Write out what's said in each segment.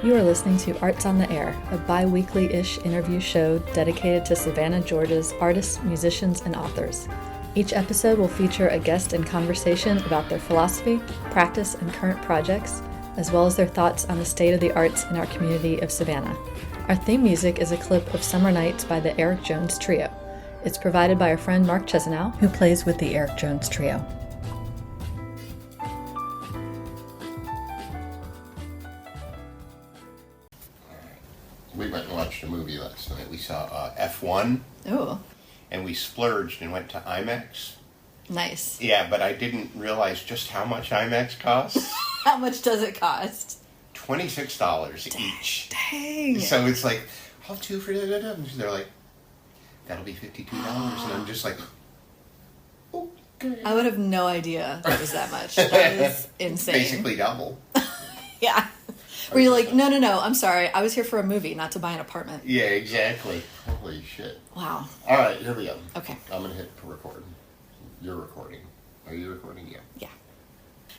You are listening to Arts on the Air, a bi-weekly-ish interview show dedicated to Savannah, Georgia's artists, musicians, and authors. Each episode will feature a guest in conversation about their philosophy, practice, and current projects, as well as their thoughts on the state of the arts in our community of Savannah. Our theme music is a clip of Summer Nights by the Eric Jones Trio. It's provided by our friend Marc Chesanow, who plays with the Eric Jones Trio. We went and watched a movie last night. We saw F1. Ooh. And we splurged and went to IMAX. Nice. Yeah, but I didn't realize just how much IMAX costs. How much does it cost? $26 each. Dang. So it's like, I'll two for da-da-da. And they're like, that'll be $52. And I'm just like, okay. I would have no idea it was that much. That is insane. Basically double. Yeah. Where you're like, no, I'm sorry. I was here for a movie, not to buy an apartment. Yeah, exactly. Holy shit. Wow. All right, here we go. Okay. I'm going to hit record. You're recording. Are you recording? Yeah. Yeah.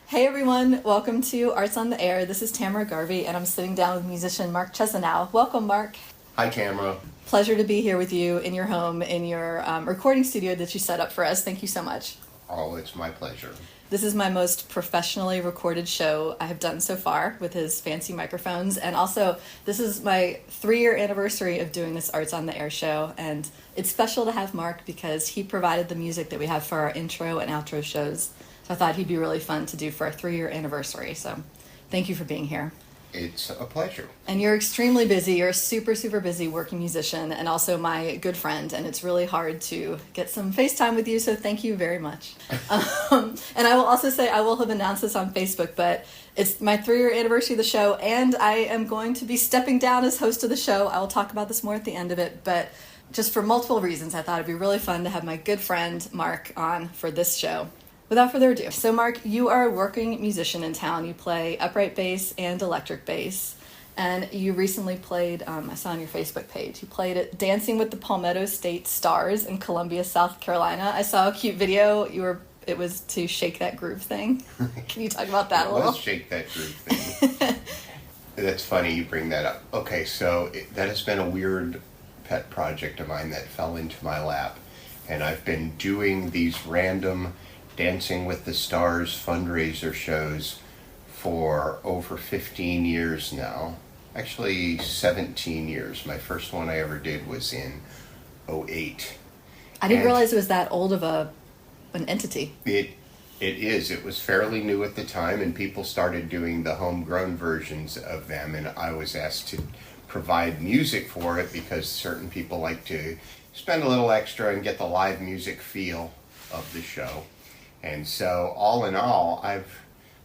Hey everyone, welcome to Arts on the Air. This is Tamara Garvey, and I'm sitting down with musician Marc Chesanow. Welcome, Marc. Hi, Tamara. Pleasure to be here with you in your home, in your recording studio that you set up for us. Thank you so much. Oh, it's my pleasure. This is my most professionally recorded show I have done so far with his fancy microphones. And also, this is my 3-year anniversary of doing this Arts on the Air show. And it's special to have Marc because he provided the music that we have for our intro and outro shows. So I thought he'd be really fun to do for our 3-year anniversary. So thank you for being here. It's a pleasure. And you're extremely busy. You're a super, super busy working musician and also my good friend. And it's really hard to get some FaceTime with you. So thank you very much. And I will also say, I will have announced this on Facebook, but it's my 3-year anniversary of the show. And I am going to be stepping down as host of the show. I will talk about this more at the end of it. But just for multiple reasons, I thought it'd be really fun to have my good friend Marc on for this show. Without further ado, so Marc, you are a working musician in town. You play upright bass and electric bass, and you recently played, I saw on your Facebook page, you played at Dancing with the Palmetto State Stars in Columbia, South Carolina. I saw a cute video. It was to Shake That Groove thing. Can you talk about that a little? Let's Shake That Groove thing. That's funny you bring that up. Okay, so that has been a weird pet project of mine that fell into my lap, and I've been doing these random Dancing with the Stars fundraiser shows for over 15 years now. Actually 17 years. My first one I ever did was in 2008. I didn't realize it was that old of an entity. It is. It was fairly new at the time, and people started doing the homegrown versions of them, and I was asked to provide music for it because certain people like to spend a little extra and get the live music feel of the show. And so, all in all, I've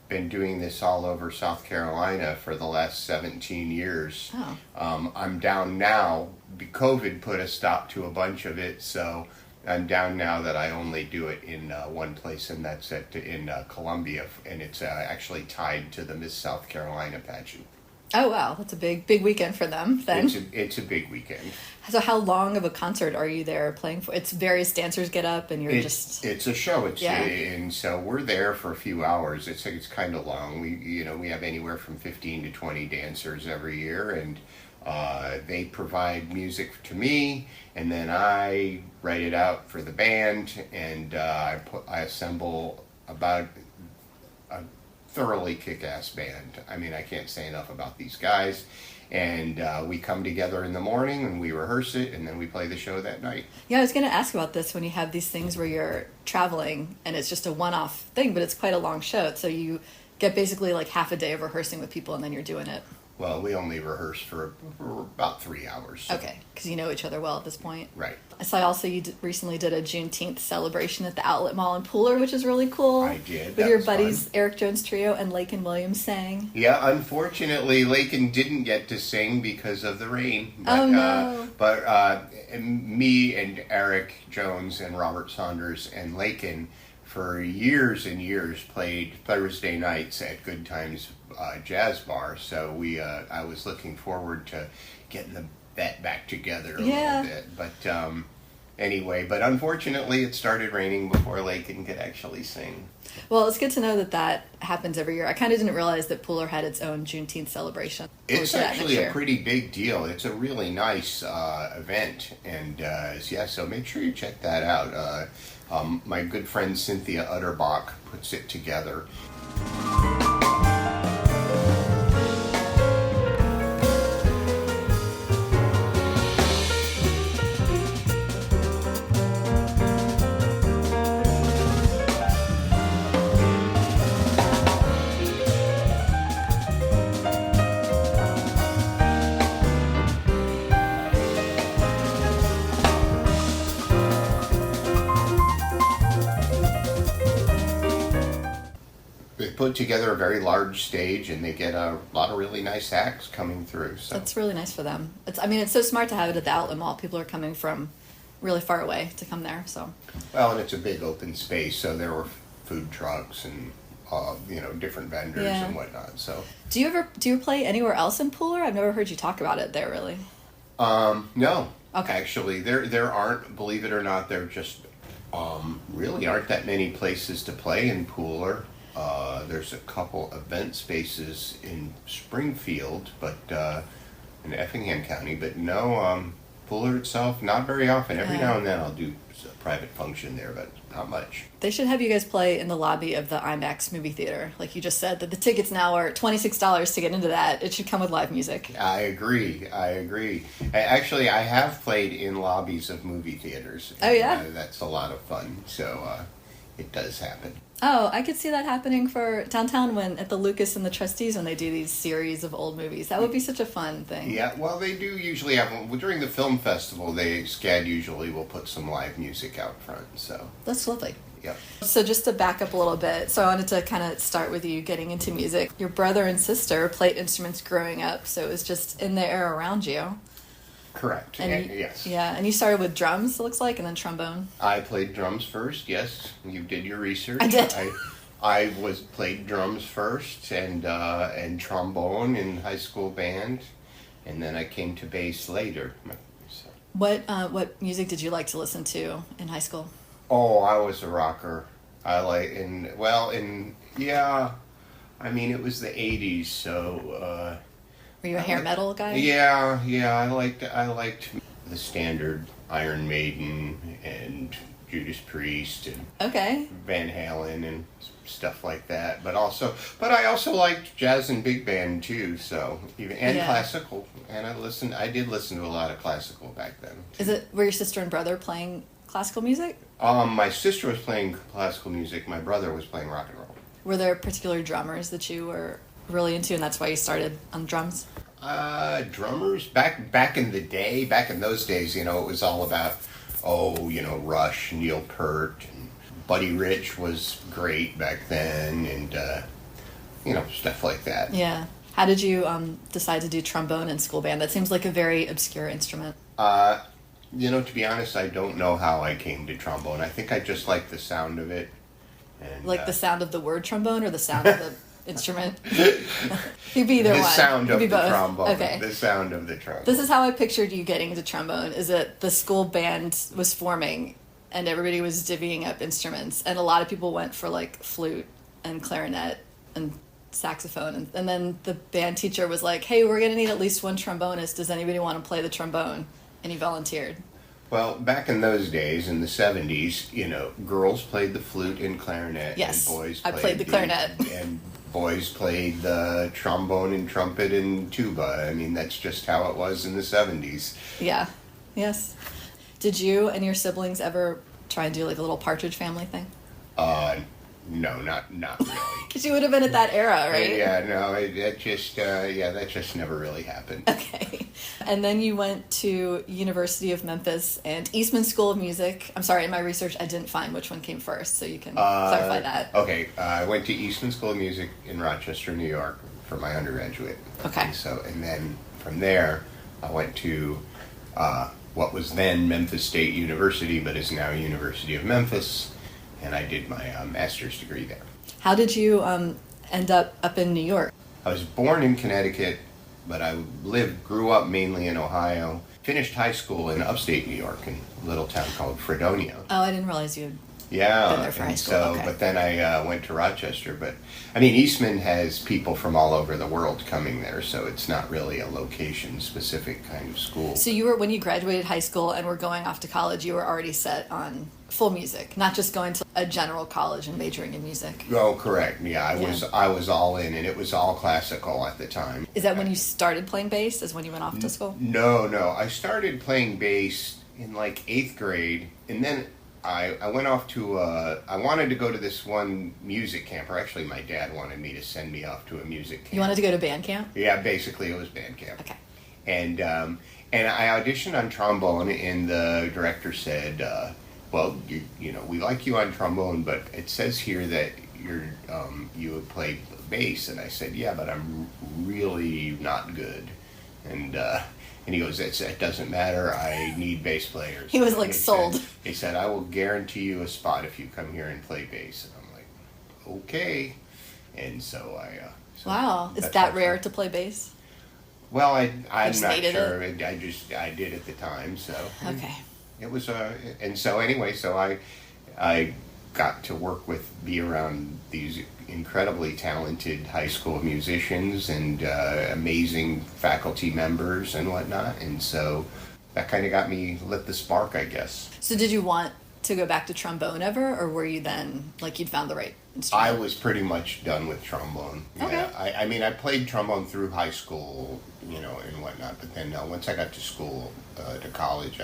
been doing this all over South Carolina for the last 17 years. Oh. I'm down now. COVID put a stop to a bunch of it, so I'm down now that I only do it in one place, and that's in Columbia, and it's actually tied to the Miss South Carolina pageant. Oh, wow. That's a big weekend for them, then. It's a big weekend. So how long of a concert are you there playing for? It's various dancers get up and It's a show. Yeah. And so we're there for a few hours. It's kind of long. We have anywhere from 15 to 20 dancers every year, and they provide music to me, and then I write it out for the band, and I assemble about a thoroughly kick-ass band. I mean, I can't say enough about these guys. And we come together in the morning and we rehearse it, and then we play the show that night. Yeah, I was going to ask about this when you have these things where you're traveling and it's just a one-off thing, but it's quite a long show. So you get basically like half a day of rehearsing with people and then you're doing it. Well, we only rehearse for about 3 hours. Okay, because you know each other well at this point. Right. I saw also you recently did a Juneteenth celebration at the Outlet Mall in Pooler, which is really cool. I did. With your buddies Eric Jones Trio and Lakin Williams sang. Yeah, unfortunately, Lakin didn't get to sing because of the rain. But, oh, no. But me and Eric Jones and Robert Saunders and Lakin for years and years played Thursday nights at Good Times Jazz Bar. So I was looking forward to getting that back together a little bit. But anyway, but unfortunately it started raining before Lakin could actually sing. Well, it's good to know that that happens every year. I kind of didn't realize that Pooler had its own Juneteenth celebration. It's actually a pretty big deal. It's a really nice event, and so make sure you check that out. My good friend Cynthia Utterbach puts it together. Put together a very large stage, and they get a lot of really nice acts coming through. So that's really nice for them. It's so smart to have it at the Outlet Mall. People are coming from really far away to come there. So and it's a big open space, so there were food trucks and different vendors and whatnot. So do you play anywhere else in Pooler? I've never heard you talk about it there really. No. Okay. Actually, there aren't. Believe it or not, there just really aren't that many places to play in Pooler. There's a couple event spaces in Springfield, but in Effingham County, but no, Pooler itself, not very often. Every now and then I'll do a private function there, but not much. They should have you guys play in the lobby of the IMAX movie theater. Like you just said, that the tickets now are $26 to get into that. It should come with live music. I agree. Actually, I have played in lobbies of movie theaters. Oh, yeah? That's a lot of fun, so it does happen. Oh, I could see that happening for downtown at the Lucas and the Trustees when they do these series of old movies. That would be such a fun thing. Yeah, well, they do usually have during the film festival. SCAD usually will put some live music out front. So that's lovely. Yep. So just to back up a little bit, so I wanted to kind of start with you getting into music. Your brother and sister played instruments growing up, so it was just in the air around you. Correct. Yes. Yeah, and you started with drums, it looks like, and then trombone. I played drums first. Yes, you did your research. I did. I played drums first and trombone in high school band, and then I came to bass later. So. What music did you like to listen to in high school? Oh, I was a rocker. It was the 80s, so. Were you a hair metal guy? Yeah. I liked the standard Iron Maiden and Judas Priest and Van Halen and stuff like that. But I also liked jazz and big band too. So classical. And I did listen to a lot of classical back then. Were your sister and brother playing classical music? My sister was playing classical music. My brother was playing rock and roll. Were there particular drummers that you were really into, and that's why you started on drums? Drummers back in the day, back in those days, it was all about Rush, Neil Peart, and Buddy Rich was great back then, and stuff like that. Yeah. How did you decide to do trombone in school band? That seems like a very obscure instrument. To be honest, I don't know how I came to trombone. I think I just like the sound of it. And, the sound of the word trombone or the sound of the instrument? You'd be either one. The sound of the trombone. Okay. The sound of the trombone. This is how I pictured you getting into trombone, is that the school band was forming and everybody was divvying up instruments, and a lot of people went for flute and clarinet and saxophone, and then the band teacher was like, hey, we're going to need at least one trombonist. Does anybody want to play the trombone? And he volunteered. Well, back in those days, in the 70s, girls played the flute and clarinet. Yes, and boys played the clarinet. And boys played the trombone and trumpet and tuba. I mean, that's just how it was in the 70s. Yeah, yes. Did you and your siblings ever try and do a little Partridge Family thing? No, not really. Because you would have been at that era, right? Yeah, no, that just never really happened. Okay. And then you went to University of Memphis and Eastman School of Music. I'm sorry, in my research, I didn't find which one came first, so you can clarify that. Okay, I went to Eastman School of Music in Rochester, New York for my undergraduate. Okay. And then from there, I went to what was then Memphis State University, but is now University of Memphis, and I did my master's degree there. How did you end up in New York? I was born in Connecticut, but I grew up mainly in Ohio, finished high school in upstate New York in a little town called Fredonia. Oh, I didn't realize you'd Yeah, been there for high and school. so, Okay. but then I went to Rochester. But I mean, Eastman has people from all over the world coming there, so it's not really a location-specific kind of school. So you were, when you graduated high school and were going off to college, you were already set on full music, not just going to a general college and majoring in music. Oh, correct. Yeah, Yeah. I was all in, and it was all classical at the time. Is that when you started playing bass? Is when you went off to school? No. I started playing bass in like 8th grade, and then I went off to, I wanted to go to this one music camp, or actually my dad wanted me to send me off to a music camp. You wanted to go to band camp? Yeah, basically it was band camp. Okay. And I auditioned on trombone, and the director said, well, you know, we like you on trombone, but it says here that you would play bass. And I said, yeah, but I'm really not good. And he goes, it doesn't matter. I need bass players. He was like sold. He said, I will guarantee you a spot if you come here and play bass. And I'm like, okay. And so Wow. Is that's that how- rare to play bass? Well, I'm just not hated sure. I did at the time. So Okay. it was and so anyway, so I got to be around these incredibly talented high school musicians and amazing faculty members and whatnot, and so that kind of lit the spark, I guess. So did you want to go back to trombone ever, or were you then, like, you'd found the right instrument? I was pretty much done with trombone. Okay. Yeah, I mean, I played trombone through high school, you know, and whatnot, but then once I got to school, to college,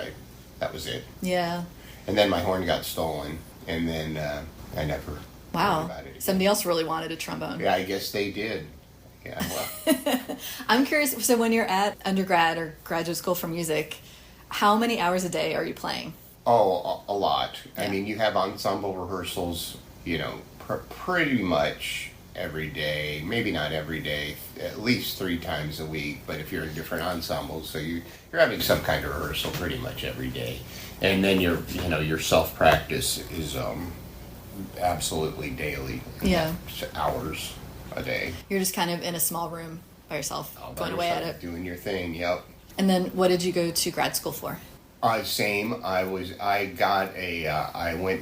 that was it. Yeah. And then my horn got stolen, and then I never heard Wow. about it again. Somebody else really wanted a trombone. Yeah, I guess they did. Yeah, well, I'm curious, so when you're at undergrad or graduate school for music, how many hours a day are you playing? a lot. Yeah. I mean, you have ensemble rehearsals, you know, pretty much every day. Maybe not every day, at least 3 times a week. But if you're in different ensembles, so you're having some kind of rehearsal pretty much every day. And then your self practice is absolutely daily. Yeah. Hours a day. You're just kind of in a small room by yourself, All by going away at yourself, it. doing your thing. Yep. And then what did you go to grad school for? Same. I went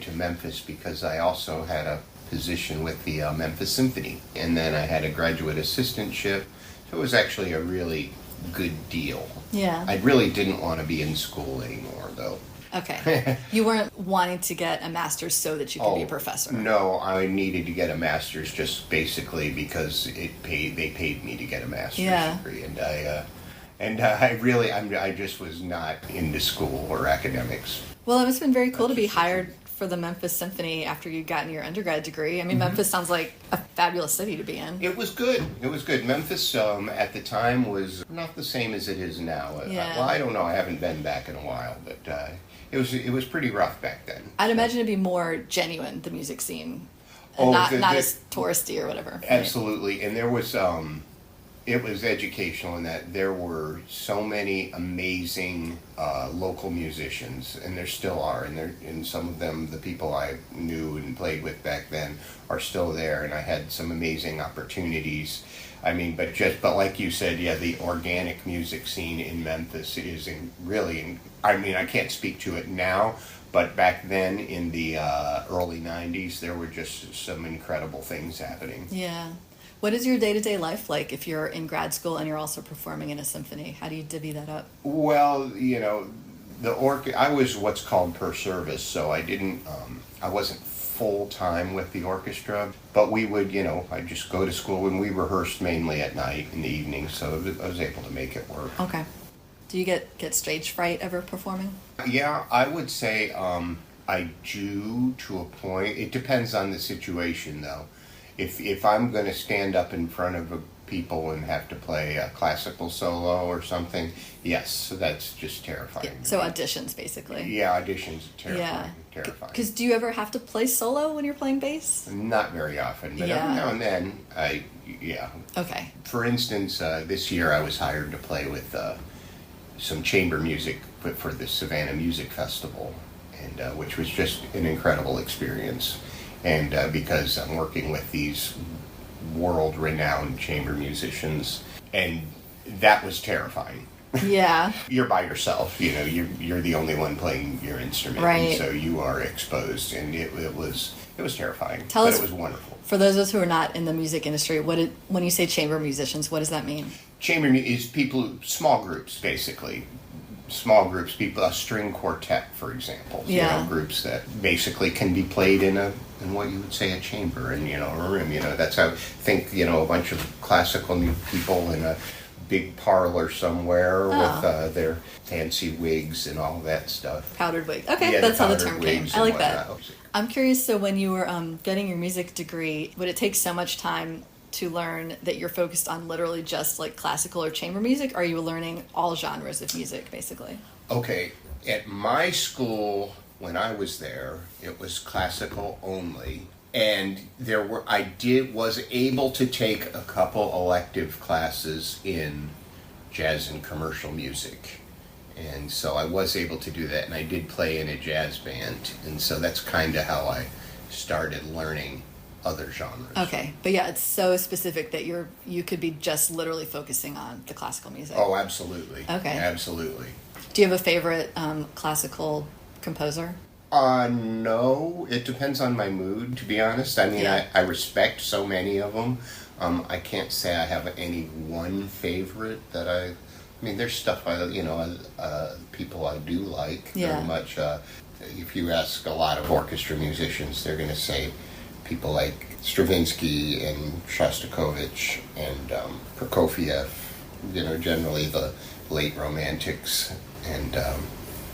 to Memphis because I also had a position with the Memphis Symphony, and then I had a graduate assistantship. So it was actually a really good deal. Yeah. I really didn't want to be in school anymore, though. Okay. You weren't wanting to get a master's so that you could be a professor. No, I needed to get a master's just basically because they paid me to get a master's Yeah. degree, and I just was not into school or academics. Well, it must have been very cool to be hired for the Memphis Symphony after you'd gotten your undergrad degree. I mean, Memphis sounds like a fabulous city to be in. It was good. It was good. Memphis at the time was not the same as it is now. Yeah. Well, I don't know. I haven't been back in a while, but it was pretty rough back then. I'd imagine it'd be more genuine, the music scene, Oh, and not as touristy or whatever. Absolutely, and there was it was educational in that there were so many amazing local musicians, and there still are, and some of them, the people I knew and played with back then, are still there, and I had some amazing opportunities. I mean, but like you said, yeah, the organic music scene in Memphis is I mean, I can't speak to it now, but back then in the early 90s, there were just some incredible things happening. Yeah. What is your day-to-day life like if you're in grad school and you're also performing in a symphony? How do you divvy that up? Well, you know, I was what's called per service, so I wasn't full-time with the orchestra, but we would, I'd just go to school, and we rehearsed mainly at night in the evening, so I was able to make it work. Okay. Do you get stage fright ever performing? Yeah, I would say I do to a point. It depends on the situation, though. If I'm going to stand up in front of people and have to play a classical solo or something, yes, so that's just terrifying. Yeah, so auditions, basically. Yeah, auditions are terrifying. Yeah. Terrifying. Because do you ever have to play solo when you're playing bass? Not very often, but Yeah. every now and then, yeah. Okay. For instance, this year I was hired to play with some chamber music for the Savannah Music Festival, and which was just an incredible experience. And because I'm working with these world-renowned chamber musicians, and that was terrifying. Yeah. You're by yourself, you're the only one playing your instrument, Right. and so you are exposed, and it was terrifying, Tell but us, it was wonderful. for those of us who are not in the music industry, when you say chamber musicians, what does that mean? Chamber is people, small groups, basically. Small groups, people, a string quartet, for example. Yeah. Groups that basically can be played in what you would say a chamber, in a room. That's how, think, a bunch of classical people in a big parlor somewhere with their fancy wigs and all that stuff. Powdered wig. Okay, Yeah, that's how the term came. I like that. Whatnot. I'm curious, so when you were getting your music degree, would it take so much time to learn that you're focused on literally just like classical or chamber music? Or are you learning all genres of music, basically? Okay, at my school, when I was there, it was classical only. And was able to take a couple elective classes in jazz and commercial music. And so I was able to do that, and I did play in a jazz band. And so that's kind of how I started learning other genres. Okay, but yeah, it's so specific that you could be just literally focusing on the classical music. Oh, absolutely. Okay. Absolutely. Do you have a favorite classical composer? No, it depends on my mood, to be honest. I mean, Yeah. I respect so many of them. I can't say I have any one favorite that I mean, there's stuff people I do like Yeah. very much. If you ask a lot of orchestra musicians, they're going to say people like Stravinsky and Shostakovich and Prokofiev, generally the late Romantics and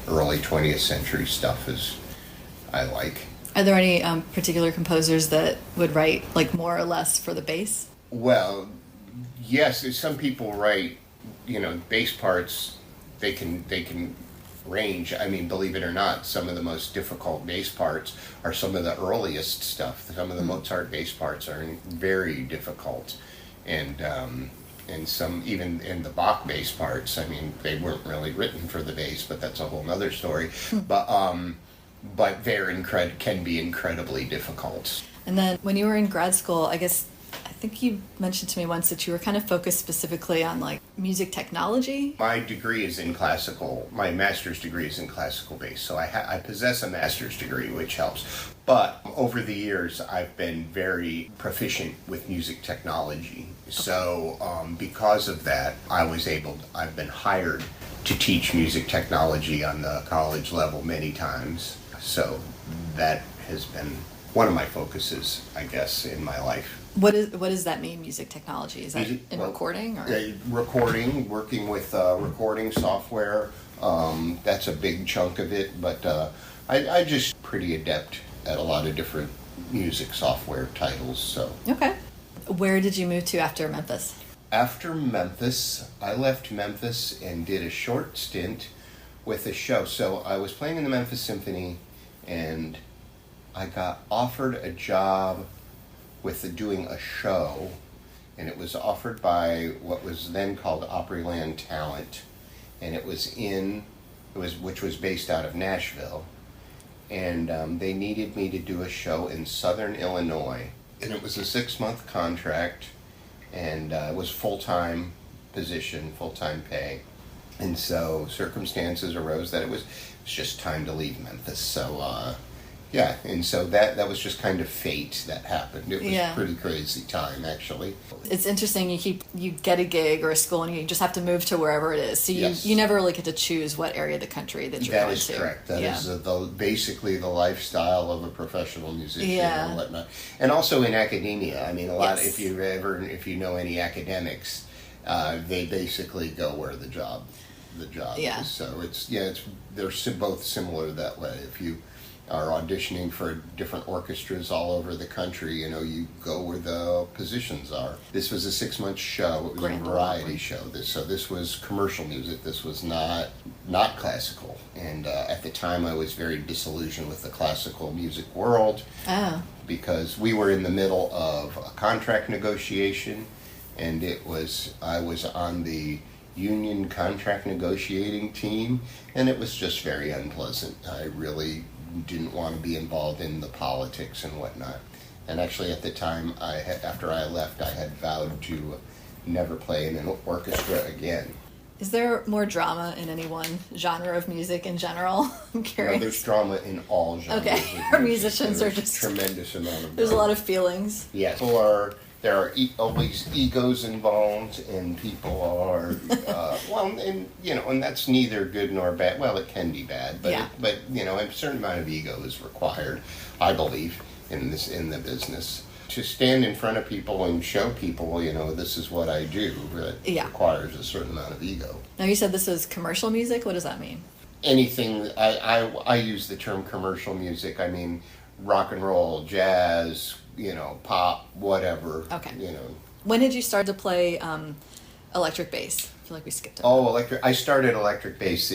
early 20th century stuff is I like. Are there any particular composers that would write like more or less for the bass? Well, yes, some people write, bass parts, they can range. I mean, believe it or not, some of the most difficult bass parts are some of the earliest stuff. Some of the Mozart bass parts are very difficult. And some, even in the Bach bass parts, I mean, they weren't really written for the bass, but that's a whole other story. But can be incredibly difficult. And then when you were in grad school, I think you mentioned to me once that you were kind of focused specifically on like music technology. My degree is in classical. My master's degree is in classical bass, so I possess a master's degree, which helps. But over the years, I've been very proficient with music technology. Okay. So because of that, I've been hired to teach music technology on the college level many times. So that has been one of my focuses, I guess, in my life. What does that mean, music technology? Is that recording? Or? Recording, working with recording software. That's a big chunk of it, but I just pretty adept at a lot of different music software titles. So. Okay. Where did you move to after Memphis? After Memphis, I left Memphis and did a short stint with a show. So I was playing in the Memphis Symphony, and I got offered a job with doing a show, and it was offered by what was then called Opryland Talent, and which was based out of Nashville, and they needed me to do a show in Southern Illinois, and it was a 6-month contract, and it was full-time position, full-time pay, and so circumstances arose that it was just time to leave Memphis. So yeah, and so that was just kind of fate that happened. It was a pretty crazy time, actually. It's interesting. You get a gig or a school, and you just have to move to wherever it is. So you never really get to choose what area of the country that you're going to. That is correct. That is basically the lifestyle of a professional musician and whatnot. And also in academia. I mean, a lot. If you know any academics, they basically go where the job is. So they're both similar that way. If you are auditioning for different orchestras all over the country, you go where the positions are. This was a 6-month show. It was a variety show. This was commercial music. This was not classical. And at the time, I was very disillusioned with the classical music world because we were in the middle of a contract negotiation, and I was on the union contract negotiating team, and it was just very unpleasant. I really didn't want to be involved in the politics and whatnot. And actually at the time, after I left, I had vowed to never play in an orchestra again. Is there more drama in any one genre of music in general? I'm curious. No, there's drama in all genres. Okay, of our music. musicians There's are just tremendous amount of drama. There's a lot of feelings. Yes, there are always egos involved, and people are and that's neither good nor bad. Well, it can be bad, but a certain amount of ego is required, I believe, in the business. To stand in front of people and show people, this is what I do, requires a certain amount of ego. Now, you said this is commercial music. What does that mean? Anything, I use the term commercial music. I mean, rock and roll, jazz, pop, whatever. Okay. When did you start to play electric bass? I feel like we skipped it. Oh, I started electric bass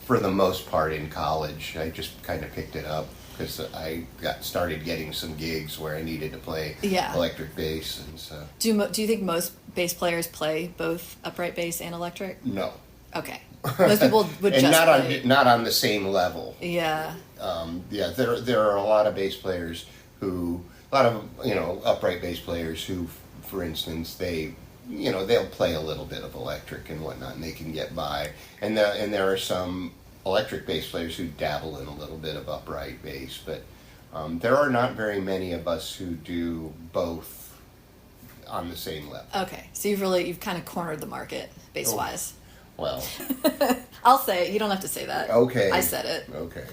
for the most part in college. I just kind of picked it up because I started getting some gigs where I needed to play electric bass, and so. Do you think most bass players play both upright bass and electric? No. Okay. Most people would and just not on the same level. Yeah. There are a lot of bass players upright bass players who, for instance, they'll play a little bit of electric and whatnot, and they can get by. And there are some electric bass players who dabble in a little bit of upright bass, but there are not very many of us who do both on the same level. Okay, so you've kind of cornered the market bass-wise. Well, I'll say it. You don't have to say that. Okay. I said it. Okay.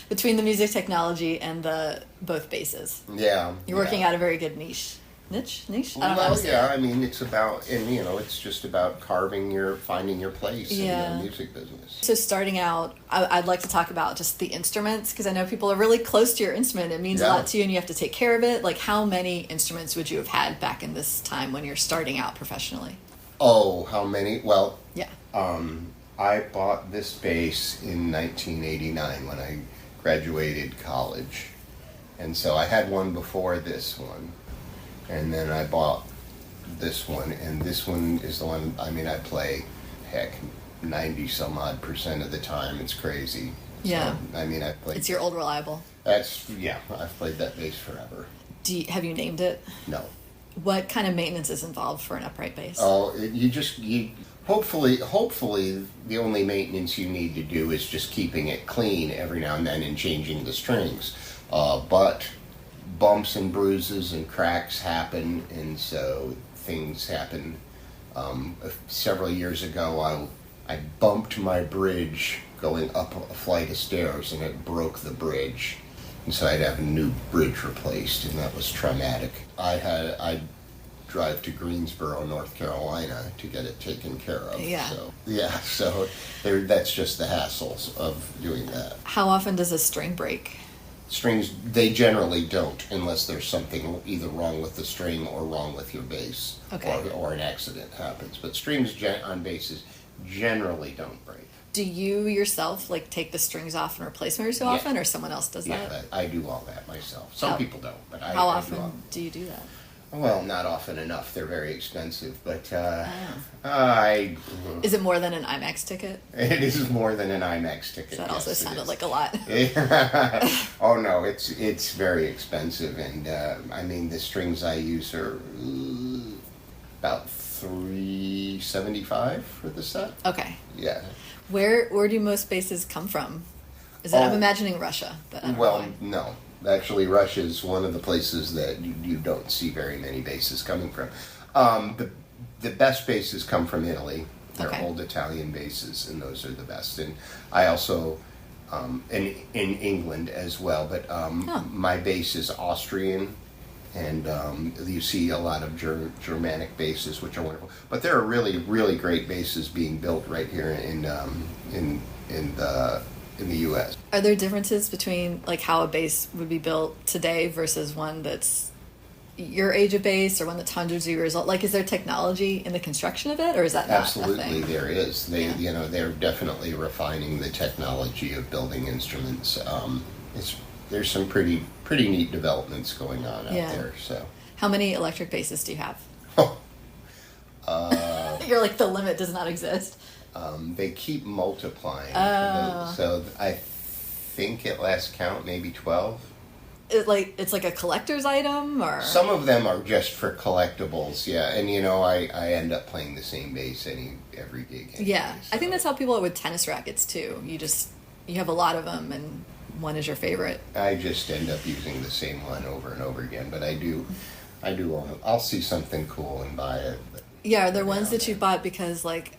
Between the music technology and the both basses. Yeah. You're working out a very good niche. Niche? I don't know. Well, yeah, I mean, it's about, it's just about finding your place in the music business. So starting out, I'd like to talk about just the instruments, because I know people are really close to your instrument. It means a lot to you, and you have to take care of it. Like, how many instruments would you have had back in this time when you're starting out professionally? Oh, how many? Well, yeah. I bought this bass in 1989 when I graduated college. And so I had one before this one. And then I bought this one, and this one is the one, I play, 90 some odd % of the time. It's crazy. Yeah. So, I played. It's your old reliable. I've played that bass forever. Have you named it? No. What kind of maintenance is involved for an upright bass? Oh, hopefully the only maintenance you need to do is just keeping it clean every now and then and changing the strings. But bumps and bruises and cracks happen, and so things happen. Several years ago, I bumped my bridge going up a flight of stairs, and it broke the bridge. And so I'd have a new bridge replaced, and that was traumatic. I'd drive to Greensboro, North Carolina to get it taken care of. Yeah. So that's just the hassles of doing that. How often does a string break? Strings, they generally don't, unless there's something either wrong with the string or wrong with your bass. Okay. Or an accident happens. But strings on basses generally don't break. Do you yourself take the strings off and replace them every so often, or someone else does that? Yeah, I do all that myself. Some people don't, but I do. How often do you do that? Well, not often enough. They're very expensive, but Is it more than an IMAX ticket? It is more than an IMAX ticket. That also sounded like a lot. Oh no, it's very expensive, and the strings I use are about $375 for the set. Okay. Yeah. Where do most basses come from? I'm imagining Russia, but I don't know. No. Actually, Russia is one of the places that you don't see very many basses coming from. The best basses come from Italy. They're old Italian basses, and those are the best. And I also, in England as well, but my bass is Austrian, and you see a lot of Germanic basses, which are wonderful. But there are really, really great basses being built right here in the U.S. Are there differences between how a bass would be built today versus one that's your age of bass, or one that's hundreds of years old? Is there technology in the construction of it, or is that not Absolutely, a thing? There is. They're definitely refining the technology of building instruments. There's some pretty neat developments going on out there. So, how many electric basses do you have? You're like, the limit does not exist. They keep multiplying. Oh. So I think at last count, maybe 12. It's like a collector's item, or Some of them are just for collectibles, yeah. And I end up playing the same bass every gig. Anyway, yeah. so. I think that's how people are with tennis rackets too. You have a lot of them, and one is your favorite. I just end up using the same one over and over again. But I do. I'll see something cool and buy it. Yeah, are there ones that you bought because like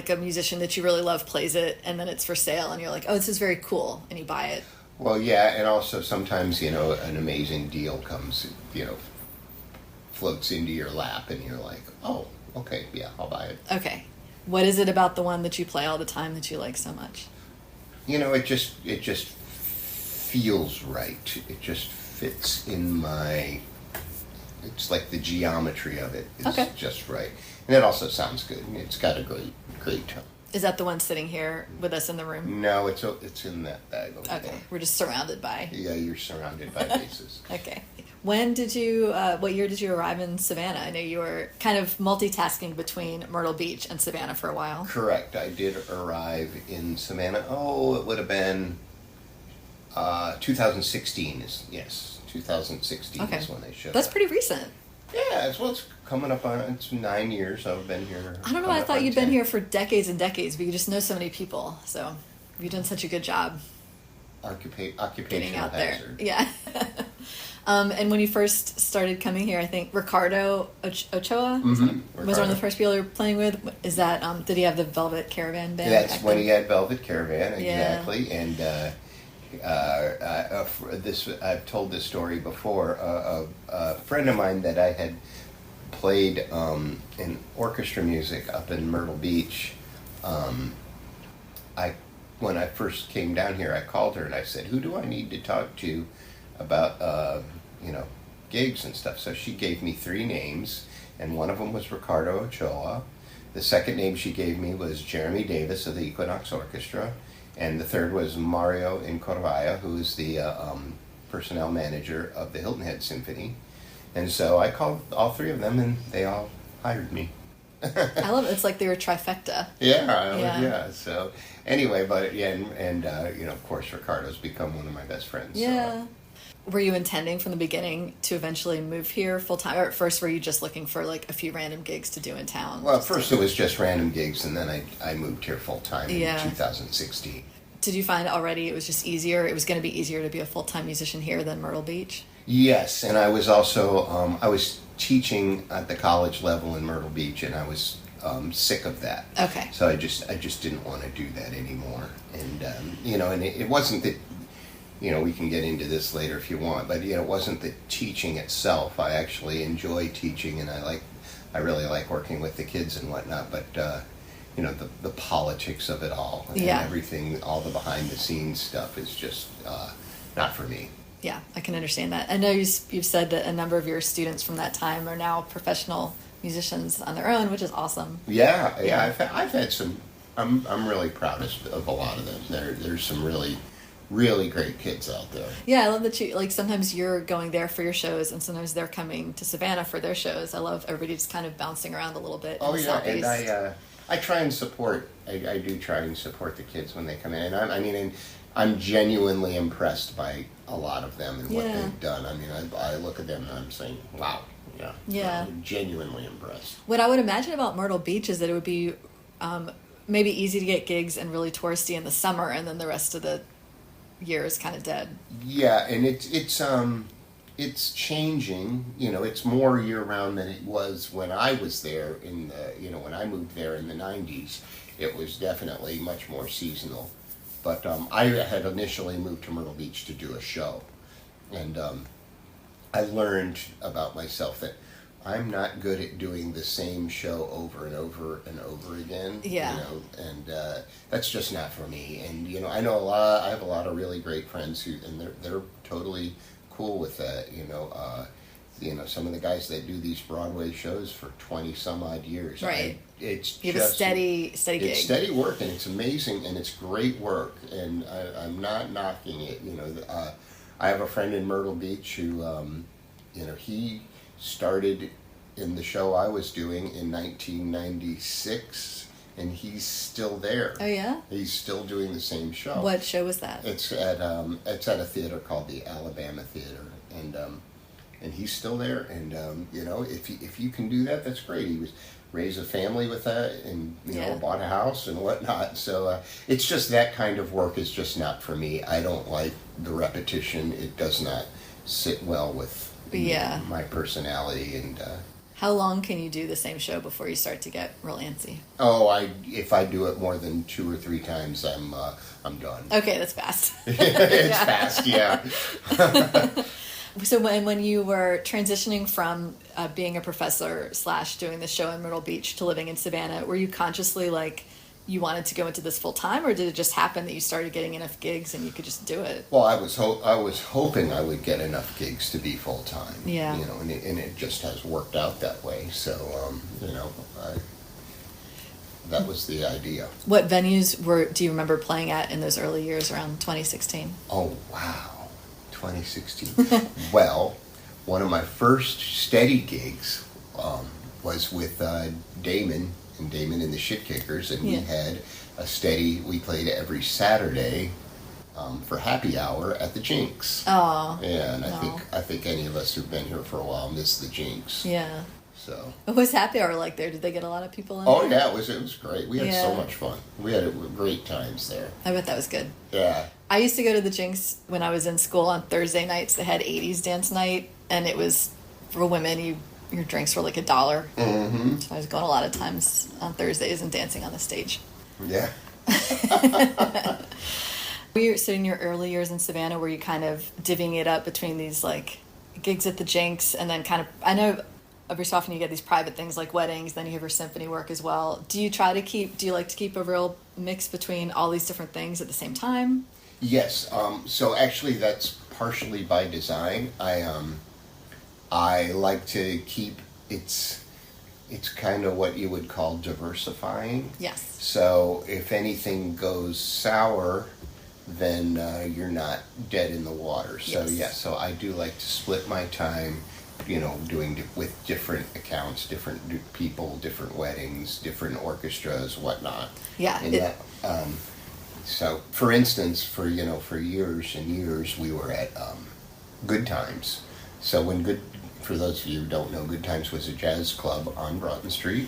a musician that you really love plays it, and then it's for sale, and you're like, oh, this is very cool, and you buy it? Well, yeah, and also sometimes, an amazing deal comes, floats into your lap, and you're like, oh, okay, yeah, I'll buy it. Okay. What is it about the one that you play all the time that you like so much? It just feels right. It just fits in it's like the geometry of it is just right. And it also sounds good. It's got a great tone. Is that the one sitting here with us in the room? No, it's in that bag over there. Okay, we're just surrounded by... Yeah, you're surrounded by basses. Okay. What year did you arrive in Savannah? I know you were kind of multitasking between Myrtle Beach and Savannah for a while. Correct. I did arrive in Savannah. Oh, it would have been 2016. 2016 okay. Is when they showed That's up. pretty recent. Yeah, it's coming up on, it's 9 years I've been here. I don't know, I thought you'd been here for decades and decades, but you just know so many people, so you've done such a good job Occupational getting out hazard. there. Yeah. And when you first started coming here, I think Ricardo Ochoa was one of the first people you were playing with. Is that, did he have the Velvet Caravan band? That's when he had Velvet Caravan, exactly. Yeah. And I've told this story before. A friend of mine that I had played in orchestra music up in Myrtle Beach. When I first came down here, I called her and I said, "Who do I need to talk to about gigs and stuff?" So she gave me 3 names, and one of them was Ricardo Ochoa. The second name she gave me was Jeremy Davis of the Equinox Orchestra. And the third was Mario Incorvaya, who is the personnel manager of the Hilton Head Symphony. And so I called all 3 of them, and they all hired me. I love it. It's like they were trifecta. Yeah. So anyway, but yeah, and of course, Ricardo's become one of my best friends. Yeah. So. Were you intending from the beginning to eventually move here full time, or at first were you just looking for like a few random gigs to do in town? Well, at first it was just random gigs, and then I moved here full time in 2016. Did you find already it was just easier? It was going to be easier to be a full time musician here than Myrtle Beach? Yes, and I was also I was teaching at the college level in Myrtle Beach, and I was sick of that. Okay. So I just didn't want to do that anymore, and and it wasn't that. We can get into this later if you want, but it wasn't the teaching itself. I actually enjoy teaching, and I really like working with the kids and whatnot. But the politics of it all and everything, all the behind the scenes stuff is just not for me. Yeah, I can understand that. I know you've said that a number of your students from that time are now professional musicians on their own, which is awesome. Yeah. I've had some. I'm really proud of a lot of them. There's some really great kids out there. Yeah, I love that you sometimes you're going there for your shows, and sometimes they're coming to Savannah for their shows. I love everybody just kind of bouncing around a little bit. Oh in the yeah, Southeast. and I try and support. I do try and support the kids when they come in. And I'm genuinely impressed by a lot of them and what they've done. I look at them and I'm saying, wow, yeah. I'm genuinely impressed. What I would imagine about Myrtle Beach is that it would be maybe easy to get gigs and really touristy in the summer, and then the rest of the year is kind of dead. Yeah, and it's changing. It's more year round than it was when I was there in the when I moved there in the 90s. It was definitely much more seasonal. But I had initially moved to Myrtle Beach to do a show, and I learned about myself that I'm not good at doing the same show over and over and over again. Yeah. And that's just not for me. And I know I have a lot of really great friends and they're totally cool with that. Some of the guys that do these Broadway shows for 20 some odd years. Right. It's you have a steady gig. It's steady work, and it's amazing, and it's great work, and I'm not knocking it. I have a friend in Myrtle Beach who, he started in the show I was doing in 1996, and he's still there. Oh yeah? He's still doing the same show. What show was that? It's at a theater called the Alabama Theater, and he's still there. And if you can do that, that's great. He was raised a family with that, and bought a house and whatnot. So it's just that kind of work is just not for me. I don't like the repetition. It does not sit well with my personality. And how long can you do the same show before you start to get real antsy? If I do it more than 2 or 3 times, I'm done. Okay, that's fast. It's fast, yeah. So when you were transitioning from being a professor / doing the show in Myrtle Beach to living in Savannah, were you consciously you wanted to go into this full time, or did it just happen that you started getting enough gigs and you could just do it? Well, I was hoping I would get enough gigs to be full time. Yeah. And it just has worked out that way. So that was the idea. What venues do you remember playing at in those early years around 2016? Oh wow, 2016. Well, one of my first steady gigs was with Damon and the Shit Kickers, and we had we played every Saturday for happy hour at the Jinx. Oh. Yeah, and I think any of us who've been here for a while miss the Jinx. Yeah. So. What was happy hour like there? Did they get a lot of people in Oh there? yeah, it was great. We had so much fun. We had great times there. I bet that was good. Yeah. I used to go to the Jinx when I was in school on Thursday nights. They had 80s dance night, and it was for women. Your drinks were like $1. Mm-hmm. So I was going a lot of times on Thursdays and dancing on the stage. Yeah. So in your early years in Savannah, were you kind of divvying it up between these gigs at the Jinx, and then I know every so often you get these private things like weddings, then you have your symphony work as well. Do you like to keep a real mix between all these different things at the same time? Yes. So actually that's partially by design. I like to keep it's kind of what you would call diversifying. Yes. So if anything goes sour, then you're not dead in the water. So yes. So I do like to split my time, doing with different accounts, different people, different weddings, different orchestras, whatnot. Yeah. And so for instance, for years and years, we were at Good Times. So for those of you who don't know, Good Times was a jazz club on Broughton Street,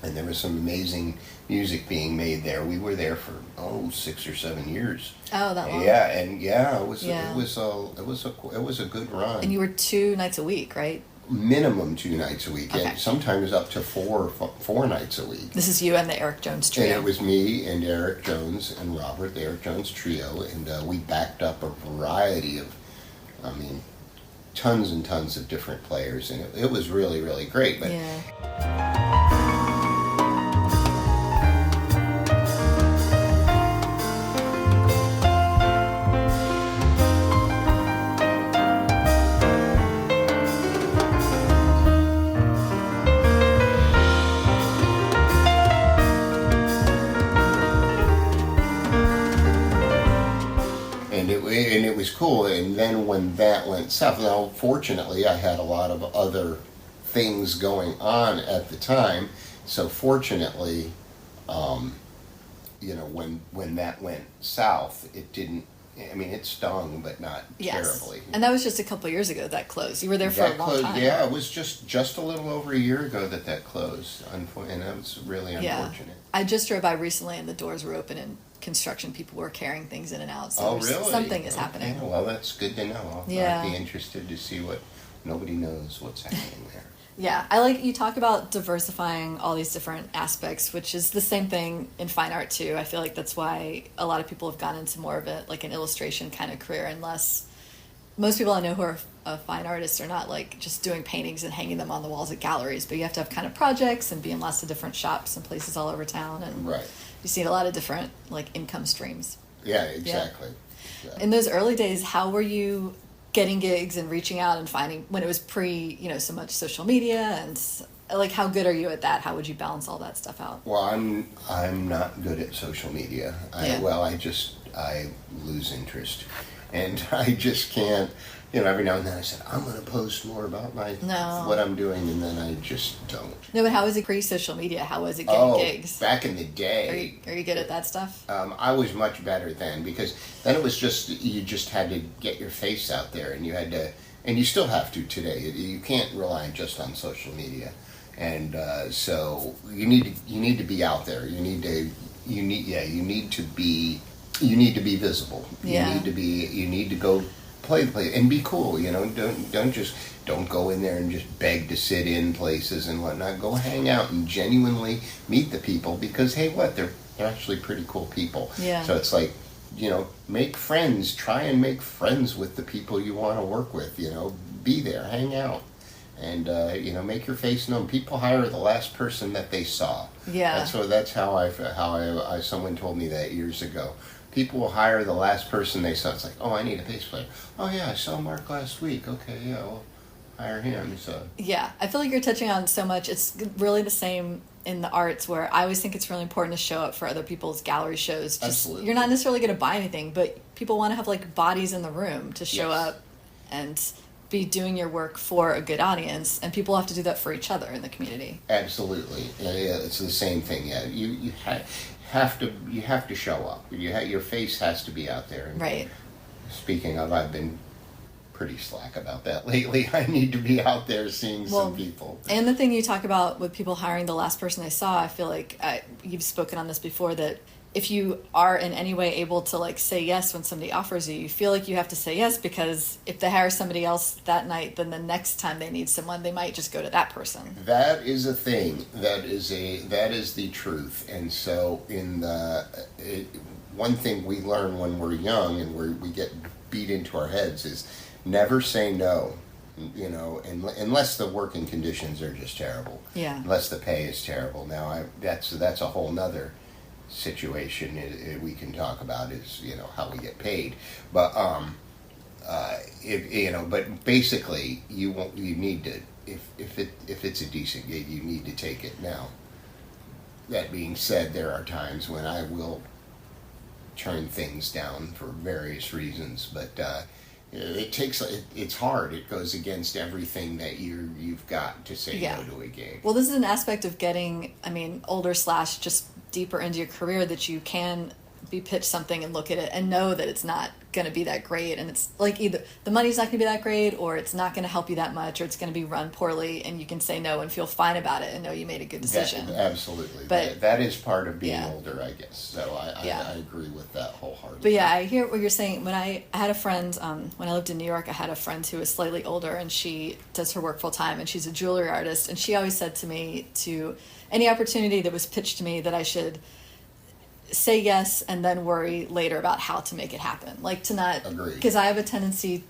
and there was some amazing music being made there. We were there for 6 or 7 years. Oh, that long. Yeah, and it was a good run. And you were 2 nights a week, right? Minimum 2 nights a week, okay. And sometimes up to four nights a week. This is you and the Eric Jones trio. And it was me and Eric Jones and Robert, the Eric Jones trio, and we backed up a variety of, tons and tons of different players, and it was really, really great. But and it was cool. And then when that went south, now fortunately I had a lot of other things going on at the time, so fortunately when that went south, it didn't, it stung, but not terribly. And that was just a couple of years ago that closed. You were there for a long time. Yeah, it was just a little over a year ago that closed, and that was really unfortunate. I just drove by recently and the doors were open and construction people were carrying things in and out. So really? Something is happening. Well, that's good to know. I'd be interested to see nobody knows what's happening there. Yeah, you talk about diversifying all these different aspects, which is the same thing in fine art too. I feel like that's why a lot of people have gone into more of an illustration kind of career, and most people I know who are fine artists are not just doing paintings and hanging them on the walls at galleries, but you have to have kind of projects and be in lots of different shops and places all over town, and you see a lot of different income streams. Yeah, exactly. Yeah. In those early days, how were you getting gigs and reaching out and finding, when it was pre so much social media, and how good are you at that? How would you balance all that stuff out? Well, I'm not good at social media. I lose interest, and I just can't every now and then I said, I'm going to post more about what I'm doing, and then I just don't. No, but how was it pre-social media? How was it getting gigs? Back in the day. Are you good at that stuff? I was much better then, because then it was you just had to get your face out there, and you had to, and you still have to today. You can't rely just on social media, and so you need to be out there. You need to be visible. Yeah. You need to go play the place and be cool. Don't go in there and just beg to sit in places and whatnot. Go hang out and genuinely meet the people, because hey, they're actually pretty cool people. Yeah. So it's like, make friends. Try and make friends with the people you want to work with. Be there, hang out, and make your face known. People hire the last person that they saw. Yeah. That's how I someone told me that years ago. People will hire the last person they saw. It's like, oh, I need a bass player. Oh yeah, I saw Mark last week. Okay, yeah, well, hire him. So yeah, I feel like you're touching on so much. It's really the same in the arts, where I always think it's really important to show up for other people's gallery shows. Absolutely. You're not necessarily going to buy anything, but people want to have like bodies in the room to show Yes. up and be doing your work for a good audience, and people have to do that for each other in the community. Absolutely, yeah, it's the same thing. Yeah, you have to show up. Your face has to be out there. And Right. Speaking of, I've been pretty slack about that lately. I need to be out there seeing some people. And the thing you talk about with people hiring the last person they saw, I feel like you've spoken on this before, that if you are in any way able to like say yes when somebody offers you feel like you have to say yes, because if they hire somebody else that night, then the next time they need someone, they might just go to that person. That is a thing. That is the truth. And so one thing we learn when we're young and we get beat into our heads is never say no. Unless the working conditions are just terrible. Yeah. Unless the pay is terrible. Now that's a whole nother situation we can talk about, is how we get paid, but but basically you need to, if it's a decent gig, you need to take it. Now that being said, there are times when I will turn things down for various reasons, but it's hard. It goes against everything that you've got to say no to a gig. Well, this is an aspect of getting, older / just deeper into your career, that you can be pitched something and look at it and know that it's not going to be that great, and it's like either the money's not going to be that great, or it's not going to help you that much, or it's going to be run poorly, and you can say no and feel fine about it and know you made a good decision. Absolutely. But that is part of being older, I guess. So I agree with that wholeheartedly. But yeah, I hear what you're saying. When I had a friend, when I lived in New York, I had a friend who was slightly older, and she does her work full time, and she's a jewelry artist, and she always said to me, to any opportunity that was pitched to me, that I should say yes and then worry later about how to make it happen. Like to not, because I have a tendency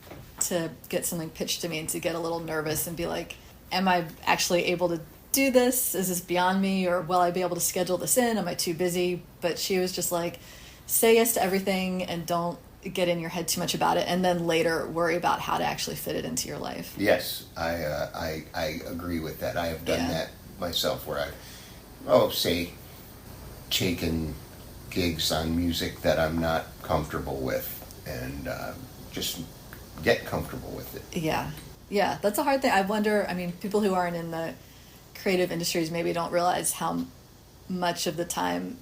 to get something pitched to me and to get a little nervous and be like, am I actually able to do this? Is this beyond me? Or will I be able to schedule this in? Am I too busy? But she was just like, say yes to everything and don't get in your head too much about it, and then later worry about how to actually fit it into your life. Yes, I agree with that. I have done that myself, where I've taken gigs on music that I'm not comfortable with, and just get comfortable with it. Yeah, that's a hard thing. I wonder, people who aren't in the creative industries maybe don't realize how much of the time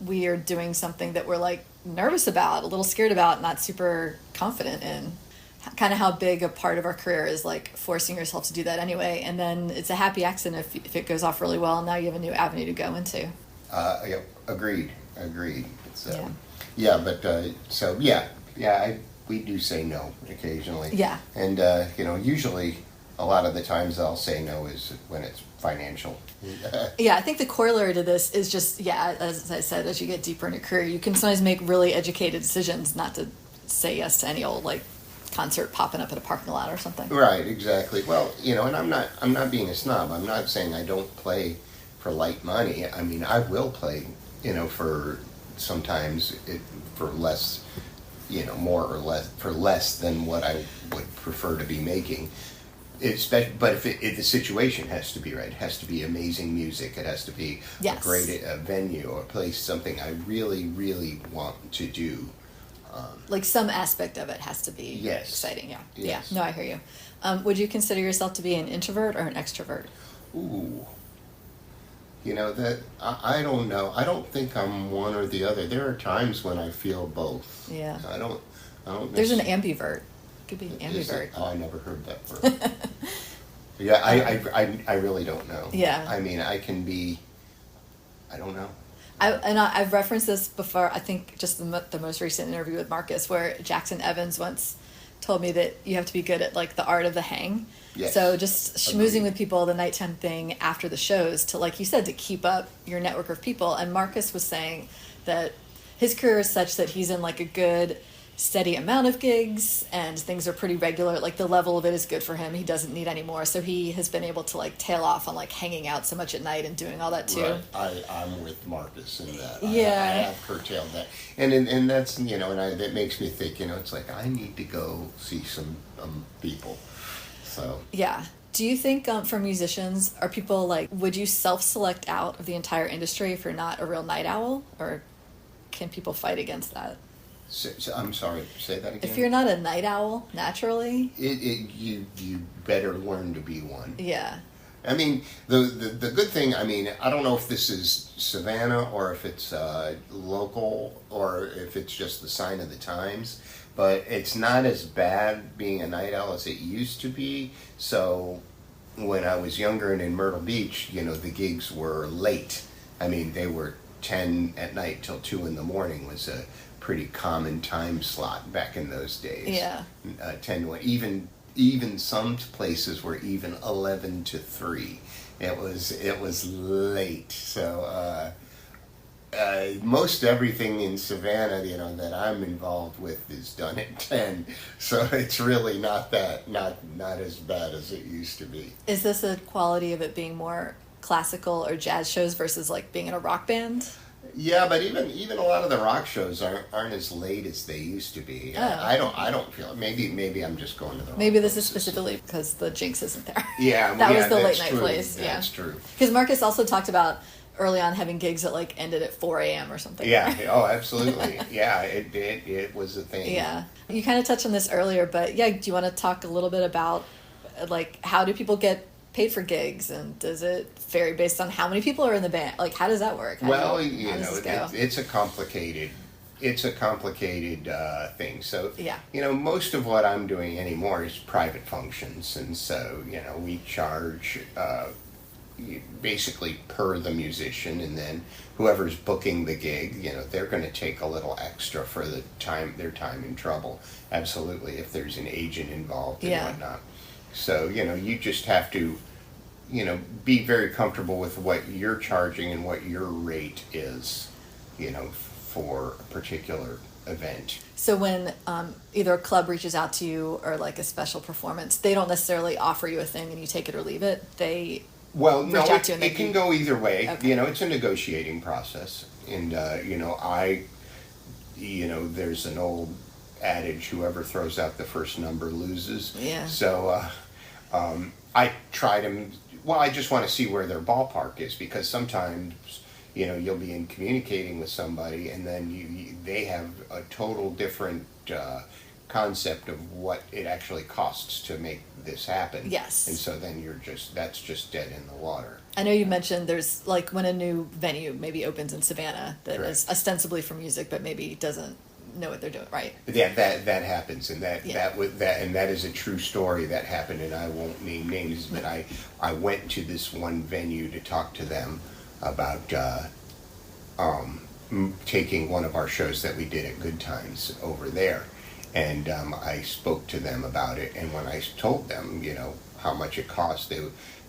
we are doing something that we're like nervous about, a little scared about, not super confident in. Kind of how big a part of our career is like forcing yourself to do that anyway, and then it's a happy accident if it goes off really well, and now you have a new avenue to go into. Agreed. We do say no occasionally. Yeah. And usually a lot of the times I'll say no is when it's financial. Yeah, I think the corollary to this is just, as I said, as you get deeper in your career, you can sometimes make really educated decisions not to say yes to any old concert popping up at a parking lot or something. Right, exactly. Well, and I'm not being a snob. I'm not saying I don't play for light money. I will play, for sometimes for less, more or less, for less than what I would prefer to be making. But if the situation has to be right, it has to be amazing music, it has to be a great venue, or place, something I really, really want to do. Like some aspect of it has to be Yes. exciting. Yeah. Yes. Yeah. No, I hear you. Would you consider yourself to be an introvert or an extrovert? Ooh. That I don't know. I don't think I'm one or the other. There are times when I feel both. Yeah. I don't. There's an ambivert. Could be an ambivert. Oh, I never heard that word. Yeah, I really don't know. Yeah. I mean, I can be. I don't know. I've referenced this before. I think just the most recent interview with Marcus, where Jackson Evans once told me that you have to be good at like the art of the hang. Yes. So just schmoozing Agreed. with people, the nighttime thing after the shows, to, like you said, to keep up your network of people. And Marcus was saying that his career is such that he's in like a good steady amount of gigs and things are pretty regular. Like the level of it is good for him. He doesn't need any more. So he has been able to like tail off on like hanging out so much at night and doing all that too. Right. I'm with Marcus in that. Yeah. I have curtailed that, and that's that makes me think. It's like I need to go see some people. So Yeah. Do you think for musicians, are people like, would you self-select out of the entire industry if you're not a real night owl, or can people fight against that? So I'm sorry. Say that again. If you're not a night owl naturally, you better learn to be one. yeah. I mean, the good thing, I don't know if this is Savannah or if it's local or if it's just the sign of the times, but it's not as bad being a night owl as it used to be. So when I was younger and in Myrtle Beach, the gigs were late. They were 10 at night till 2 in the morning was a pretty common time slot back in those days. Yeah. 10 to 1. Even some places were even 11 to 3. It was late. So most everything in Savannah, that I'm involved with is done at 10. So it's really not as bad as it used to be. Is this a quality of it being more classical or jazz shows versus like being in a rock band? Yeah, but even a lot of the rock shows aren't as late as they used to be. Oh. I don't feel maybe I'm just going to the wrong Maybe this is places. specifically because the Jinx isn't there. Yeah, that was the that's late night true. place. That's true. Because Marcus also talked about early on having gigs that like ended at 4 a.m. or something. Yeah. Oh, absolutely. Yeah, it was a thing. Yeah. You kind of touched on this earlier, but yeah, do you want to talk a little bit about like how do people get paid for gigs, and does it vary based on how many people are in the band? Like, how does that work? How does this go? It's a complicated thing. So, yeah. Most of what I'm doing anymore is private functions, and so we charge basically per the musician, and then whoever's booking the gig, they're going to take a little extra for their time and trouble. Absolutely, if there's an agent involved and whatnot. So, you just have to, be very comfortable with what you're charging and what your rate is, for a particular event. So when either a club reaches out to you or like a special performance, they don't necessarily offer you a thing and you take it or leave it. They reach out to you and it can go either way. Okay. It's a negotiating process. And, there's an old adage, whoever throws out the first number loses. Yeah. So, I try to, I just want to see where their ballpark is, because sometimes, you'll be communicating with somebody and then they have a total different concept of what it actually costs to make this happen. Yes. And so then that's just dead in the water. I know you mentioned there's like when a new venue maybe opens in Savannah that Correct. is ostensibly for music, but maybe doesn't know what they're doing, right? That happens, and that is a true story that happened, and I won't name names, but I went to this one venue to talk to them about taking one of our shows that we did at Good Times over there, and I spoke to them about it, and when I told them how much it cost,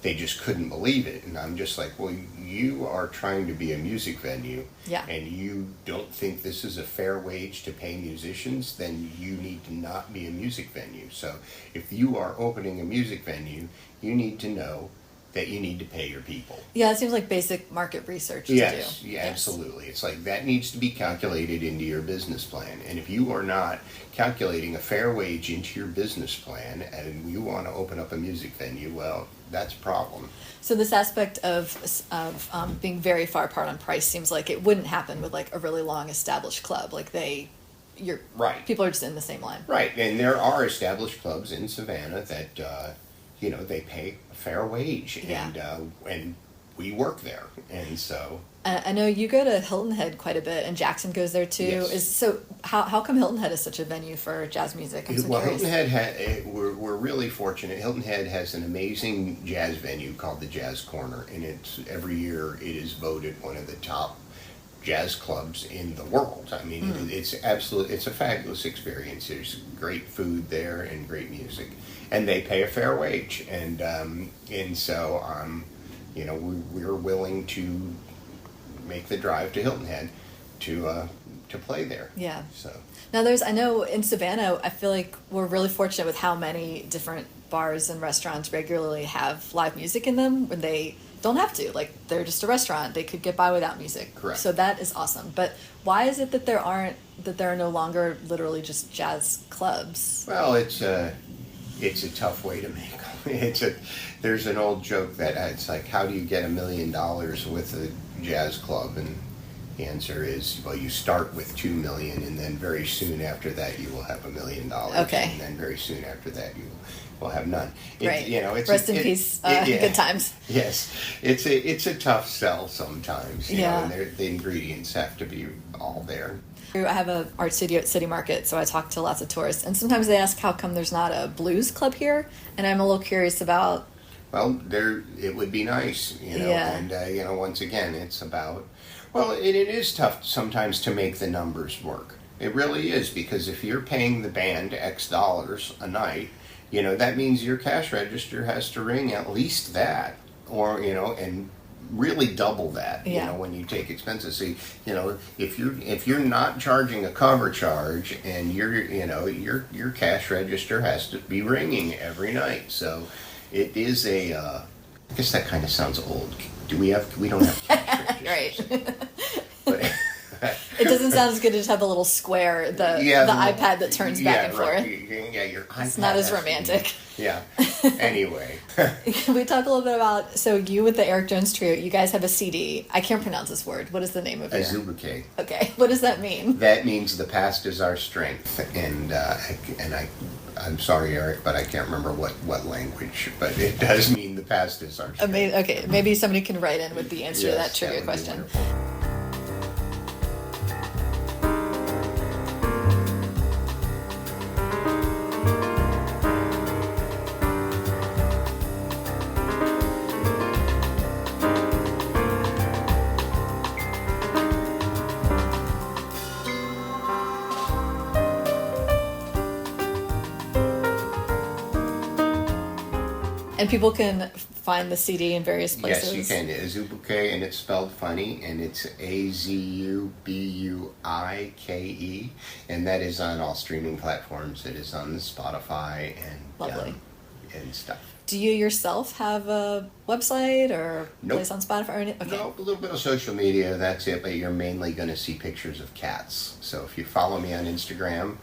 they just couldn't believe it. And I'm just like, well, you are trying to be a music venue, and you don't think this is a fair wage to pay musicians, then you need to not be a music venue. So if you are opening a music venue, you need to know that you need to pay your people. Yeah, it seems like basic market research to do. Yes, absolutely. It's like that needs to be calculated into your business plan. And if you are not calculating a fair wage into your business plan and you want to open up a music venue, well, that's a problem. So this aspect of being very far apart on price seems like it wouldn't happen with like a really long established club. Like Right. people are just in the same line. Right, and there are established clubs in Savannah that they pay a fair wage, and we work there, and so. I know you go to Hilton Head quite a bit, and Jackson goes there too. Yes. How come Hilton Head is such a venue for jazz music? I'm so curious. Hilton Head we're really fortunate. Hilton Head has an amazing jazz venue called the Jazz Corner, and every year it is voted one of the top jazz clubs in the world. I mean, it's a fabulous experience. There's great food there and great music, and they pay a fair wage, and so we're willing to make the drive to Hilton Head to play there. Yeah. So now I know in Savannah, I feel like we're really fortunate with how many different bars and restaurants regularly have live music in them when they don't have to. Like, they're just a restaurant. They could get by without music. Correct. So that is awesome. But why is it that there are no longer literally just jazz clubs? Well, it's a tough way to make them. There's an old joke that it's like, how do you get $1 million with a jazz club? And the answer is, well, you start with $2 million, and then very soon after that you will have $1 million. Okay. And then very soon after that you will have none. Right. It's rest in peace. Good times. Yes, it's a tough sell sometimes. And the ingredients have to be all there. I have an art studio at City Market, so I talk to lots of tourists, and sometimes they ask how come there's not a blues club here, and I'm a little curious about. Well, it would be nice, and once again, it's about. Well, it is tough sometimes to make the numbers work. It really is, because if you're paying the band X dollars a night, that means your cash register has to ring at least that, or and really double that. When you take expenses. See, if you're not charging a cover charge, and your cash register has to be ringing every night. So it is I guess that kind of sounds old. We don't have cash registers. Right. But it doesn't sound as good to just have the little square, the iPad that turns back and forth. Yeah, your iPad. It's not as romantic. Yeah. Anyway. We talked a little bit about, so you with the Eric Jones Trio, you guys have a CD. I can't pronounce this word. What is the name of it? Azubuike. Okay. What does that mean? That means the past is our strength. And I'm sorry, Eric, but I can't remember what language, but it does mean the past is our strength. Okay. Maybe somebody can write in with the answer to that trivia question. And people can find the CD in various places. Yes, you can. Azubuike, and it's spelled funny, and it's Azubuike, and that is on all streaming platforms. It is on Spotify and stuff. Do you yourself have a website or place on Spotify or anything? Okay. No, a little bit of social media, that's it, but you're mainly going to see pictures of cats. So if you follow me on Instagram,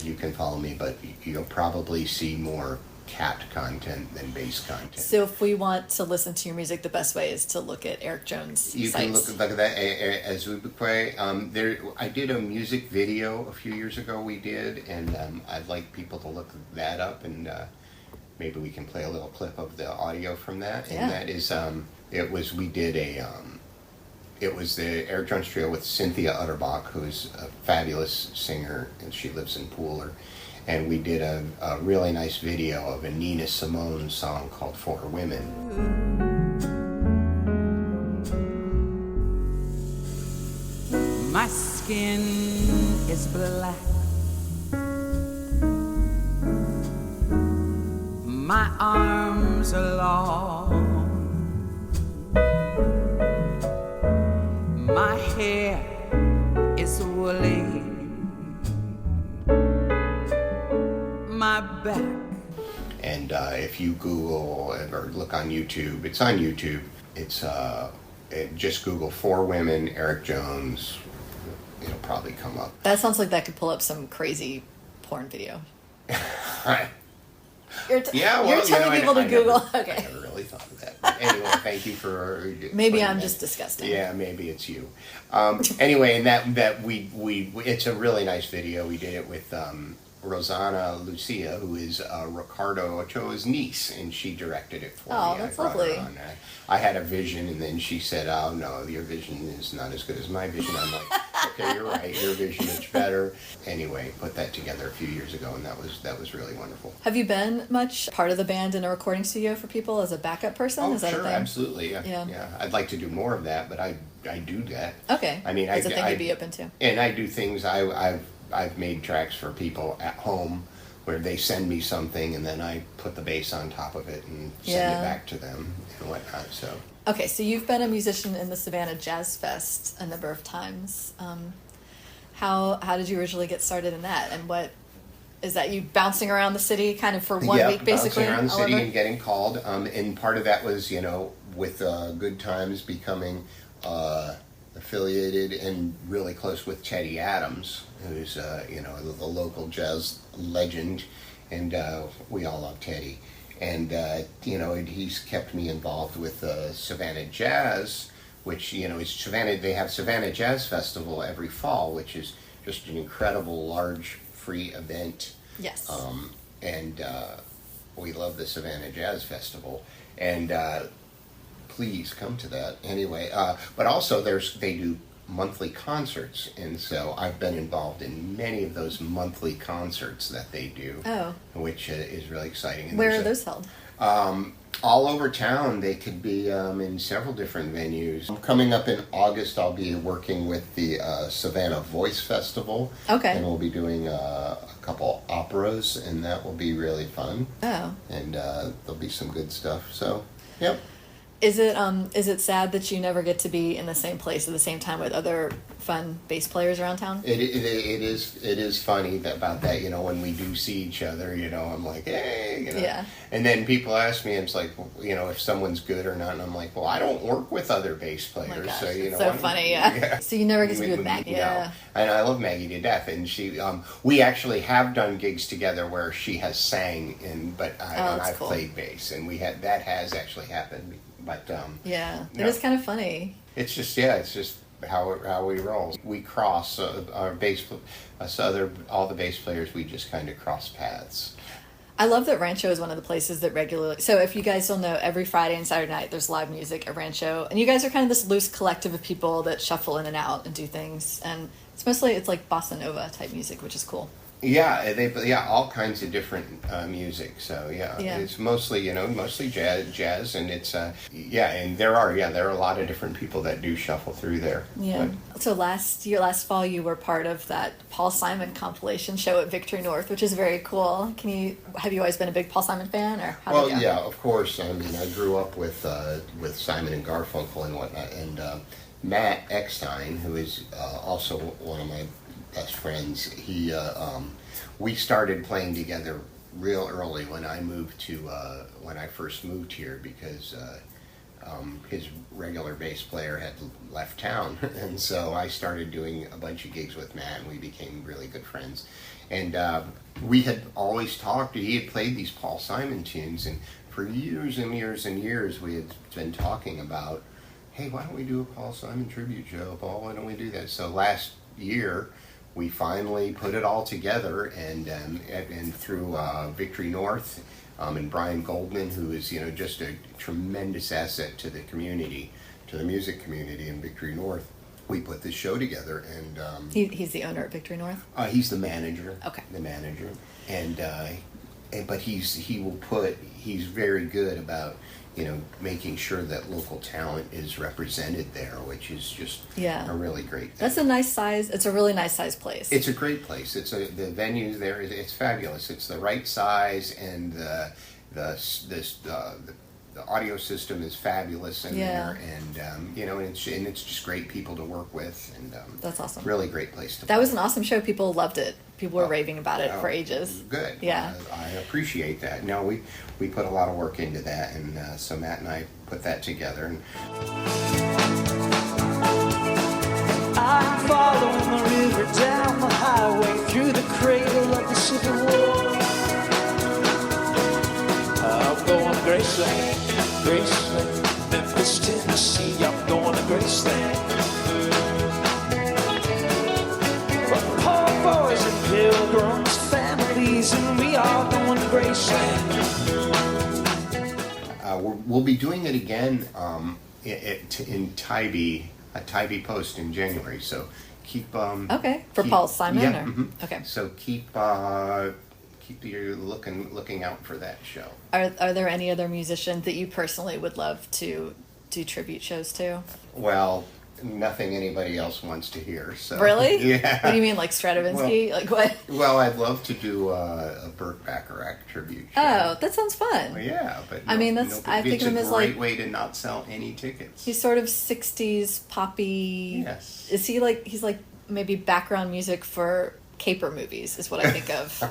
you can follow me, but you'll probably see more cat content than bass content. So if we want to listen to your music, the best way is to look at Eric Jones' You sites. can look at that Azubuike. I did a music video a few years ago we did, and I'd like people to look that up, and maybe we can play a little clip of the audio from that. Yeah. And that is, it was the Eric Jones Trio with Cynthia Utterbach, who's a fabulous singer, and she lives in Pooler. And we did a really nice video of a Nina Simone song called For Women. My skin is black. My arms are long. My hair is woolly. My back. And if you Google or look on YouTube, it's on YouTube. It's just Google For Women, Eric Jones. It'll probably come up. That sounds like that could pull up some crazy porn video. Right. You're telling people to Google. Okay. I never really thought of that. Anyway, thank you for. Maybe I'm just disgusting. Yeah, maybe it's you. Anyway, and that we it's a really nice video. We did it with Rosanna Lucia, who is Ricardo Ochoa's niece, and she directed it for me. Oh, that's lovely. I had a vision, and then she said, "Oh no, your vision is not as good as my vision." I'm like, "Okay, you're right. Your vision is better." Anyway, put that together a few years ago, and that was really wonderful. Have you been much part of the band in a recording studio for people as a backup person? Oh, is that sure, a thing? absolutely. Yeah. I'd like to do more of that, but I do that. Okay. I mean, it's a thing you'd be open to. And I do things. I've made tracks for people at home where they send me something, and then I put the bass on top of it and send it back to them and whatnot. So. Okay, so you've been a musician in the Savannah Jazz Fest a number of times. How did you originally get started in that, and what is that? You bouncing around the city kind of for 1 week, basically? Bouncing around the city and getting called. And part of that was, with Good Times becoming affiliated and really close with Teddy Adams, who's the local jazz legend, and we all love Teddy. And he's kept me involved with Savannah Jazz, which is Savannah. They have Savannah Jazz Festival every fall, which is just an incredible large free event. Yes. And we love the Savannah Jazz Festival, and please come to that. Anyway, but also they do monthly concerts, and so I've been involved in many of those monthly concerts that they do. Oh. Which is really exciting. And where are those held? All over town. They could be in several different venues. Coming up in August, I'll be working with the Savannah Voice Festival. Okay. And we'll be doing a couple operas, and that will be really fun. Oh. And there'll be some good stuff. So, yep. Is it sad that you never get to be in the same place at the same time with other fun bass players around town? It is funny about that. When we do see each other, I'm like, hey, Yeah. And then people ask me, it's like, if someone's good or not, and I'm like, well, I don't work with other bass players, Oh my gosh, so it's so funny, yeah. So you never get to be with Maggie. Yeah. And I love Maggie to death, and she, we actually have done gigs together where she has sang, but I've cool. played bass, and that has actually happened. But it is kind of funny. It's just how we roll. We cross our bass, all the bass players. We just kind of cross paths. I love that Rancho is one of the places that regularly. So if you guys don't know, every Friday and Saturday night there's live music at Rancho, and you guys are kind of this loose collective of people that shuffle in and out and do things, and it's like bossa nova type music, which is cool. Yeah, all kinds of different music. So it's mostly jazz, and it's and there are a lot of different people that do shuffle through there. Yeah. So last fall, you were part of that Paul Simon compilation show at Victory North, which is very cool. Have you always been a big Paul Simon fan, or how did it go? Yeah, of course. I mean, I grew up with Simon and Garfunkel and whatnot, and Matt Eckstein, who is also one of my best friends. We started playing together real early when I first moved here, because his regular bass player had left town, and so I started doing a bunch of gigs with Matt, and we became really good friends. And we had always talked. He had played these Paul Simon tunes, and for years and years and years we had been talking about, hey, why don't we do a Paul Simon tribute show? Paul, why don't we do that? So last year we finally put it all together, and through Victory North, and Brian Goldman, who is just a tremendous asset to the community, to the music community in Victory North, we put this show together. And he's the owner at Victory North. He's the manager. Okay. The manager, but he's very good about making sure that local talent is represented there, which is just a really great thing. That's a nice size. It's a really nice size place. It's a great place. The venue there it's fabulous. It's the right size, and the audio system is fabulous in there, and it's just great people to work with, and that's awesome. Really great place to. That was an awesome show. People loved it. People were raving about it for ages. Good. Yeah. I appreciate that. No, we put a lot of work into that, and so Matt and I put that together. And I'm following the river down the highway through the cradle of the Civil War. I'm going Graceland, Graceland. Memphis, Tennessee, I'm going to Graceland. From poor boys and pilgrims, families, and we are going to Graceland. We'll be doing it again in Tybee, Tybee Post in January. So keep Okay, for Paul Simon? Yeah. Or? Mm-hmm. Okay. So keep your looking out for that show. Are there any other musicians that you personally would love to do tribute shows to? Well, nothing anybody else wants to hear. So Really? Yeah. What do you mean, like Stravinsky? Like what? Well, I'd love to do a Burt Bacharach tribute show. Oh, that sounds fun. Well, yeah, but I mean, that's I think of him as like it's a great way to not sell any tickets. he's sort of 60s poppy. Yes. Is he like he's like maybe background music for caper movies is what I think of.